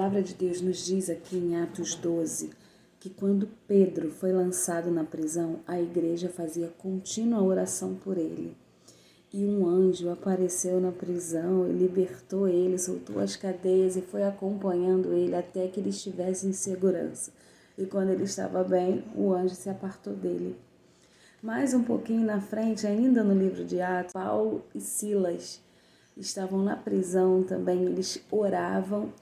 palavra de Deus nos diz aqui em Atos 12 que quando Pedro foi lançado na prisão, a igreja fazia contínua oração por ele. E um anjo apareceu na prisão e libertou ele, soltou as cadeias e foi acompanhando ele até que ele estivesse em segurança. E quando ele estava bem, o anjo se apartou dele. Mais um pouquinho na frente, ainda no livro de Atos, Paulo e Silas estavam na prisão também. Eles oravam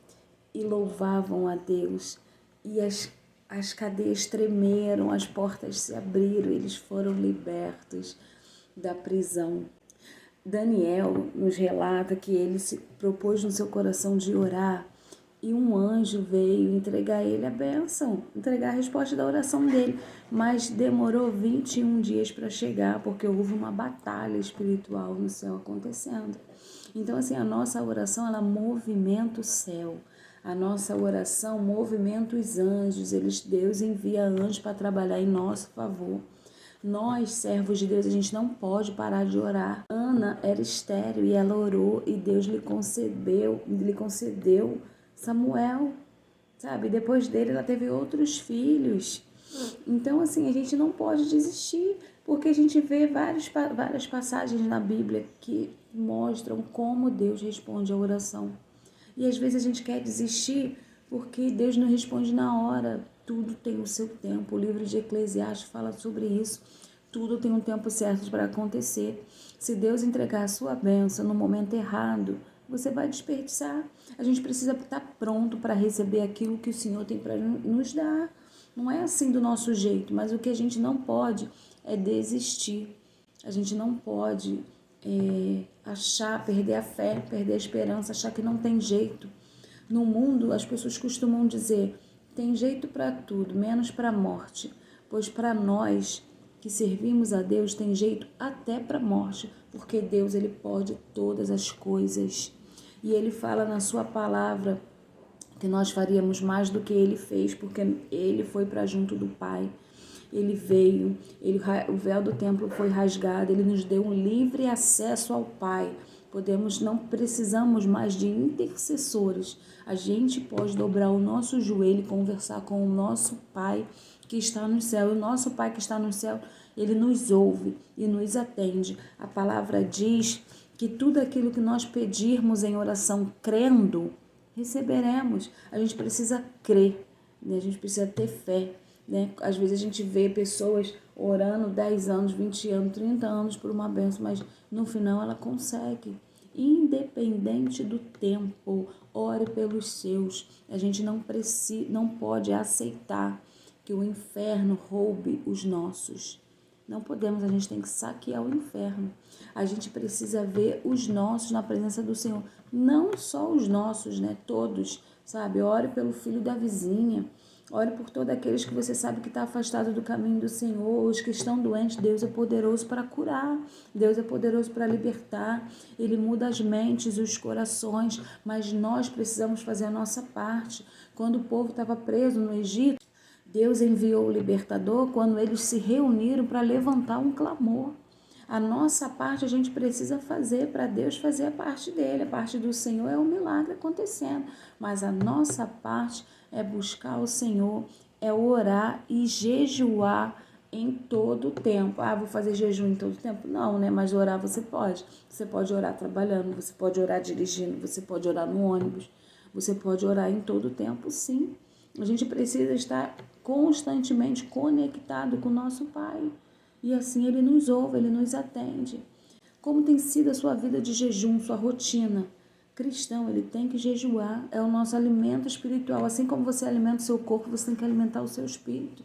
e louvavam a Deus. E as cadeias tremeram, as portas se abriram, eles foram libertos da prisão. Daniel nos relata que ele se propôs no seu coração de orar e um anjo veio entregar a ele a bênção, entregar a resposta da oração dele, mas demorou 21 dias para chegar, porque houve uma batalha espiritual no céu acontecendo. Então, assim, a nossa oração, ela movimenta o céu. A nossa oração movimenta os anjos. Deus envia anjos para trabalhar em nosso favor. Nós, servos de Deus, a gente não pode parar de orar. Ana era estéril e ela orou e Deus lhe concedeu Samuel, sabe? Depois dele ela teve outros filhos. Então, assim, a gente não pode desistir, porque a gente vê várias passagens na Bíblia que mostram como Deus responde a oração. E às vezes a gente quer desistir porque Deus não responde na hora. Tudo tem o seu tempo. O livro de Eclesiastes fala sobre isso. Tudo tem um tempo certo para acontecer. Se Deus entregar a sua bênção no momento errado, você vai desperdiçar. A gente precisa estar pronto para receber aquilo que o Senhor tem para nos dar. Não é assim do nosso jeito, mas o que a gente não pode é desistir. A gente não pode perder a fé, perder a esperança, achar que não tem jeito. No mundo, as pessoas costumam dizer, tem jeito para tudo, menos para a morte. Pois para nós que servimos a Deus, tem jeito até para a morte, porque Deus, ele pode todas as coisas. E ele fala na sua palavra que nós faríamos mais do que ele fez, porque ele foi para junto do Pai. Ele veio, o véu do templo foi rasgado, ele nos deu um livre acesso ao Pai. Não precisamos mais de intercessores. A gente pode dobrar o nosso joelho e conversar com o nosso Pai que está no céu. E o nosso Pai que está no céu, ele nos ouve e nos atende. A palavra diz que tudo aquilo que nós pedirmos em oração crendo, receberemos. A gente precisa crer, né? A gente precisa ter fé. Né? Às vezes a gente vê pessoas orando 10 anos, 20 anos, 30 anos por uma bênção, mas no final ela consegue. Independente do tempo, ore pelos seus. A gente não pode aceitar que o inferno roube os nossos. Não podemos, a gente tem que saquear o inferno. A gente precisa ver os nossos na presença do Senhor. Não só os nossos, né? Todos, sabe? Ore pelo filho da vizinha. Ore por todos aqueles que você sabe que está afastado do caminho do Senhor, os que estão doentes. Deus é poderoso para curar, Deus é poderoso para libertar. Ele muda as mentes, os corações, mas nós precisamos fazer a nossa parte. Quando o povo estava preso no Egito, Deus enviou o libertador quando eles se reuniram para levantar um clamor. A nossa parte a gente precisa fazer para Deus fazer a parte dele. A parte do Senhor é o milagre acontecendo. Mas a nossa parte é buscar o Senhor, é orar e jejuar em todo o tempo. Vou fazer jejum em todo o tempo? Não, né? Mas orar você pode. Você pode orar trabalhando, você pode orar dirigindo, você pode orar no ônibus, você pode orar em todo o tempo, sim. A gente precisa estar constantemente conectado com o nosso Pai. E assim ele nos ouve, ele nos atende. Como tem sido a sua vida de jejum, sua rotina? Cristão, ele tem que jejuar, é o nosso alimento espiritual. Assim como você alimenta o seu corpo, você tem que alimentar o seu espírito.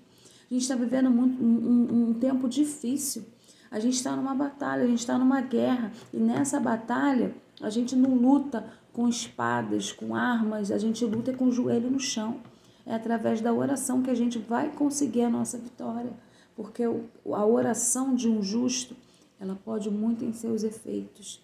A gente está vivendo um tempo difícil. A gente está numa batalha, a gente está numa guerra. E nessa batalha, a gente não luta com espadas, com armas, a gente luta com o joelho no chão. É através da oração que a gente vai conseguir a nossa vitória. Porque a oração de um justo, ela pode muito em seus efeitos.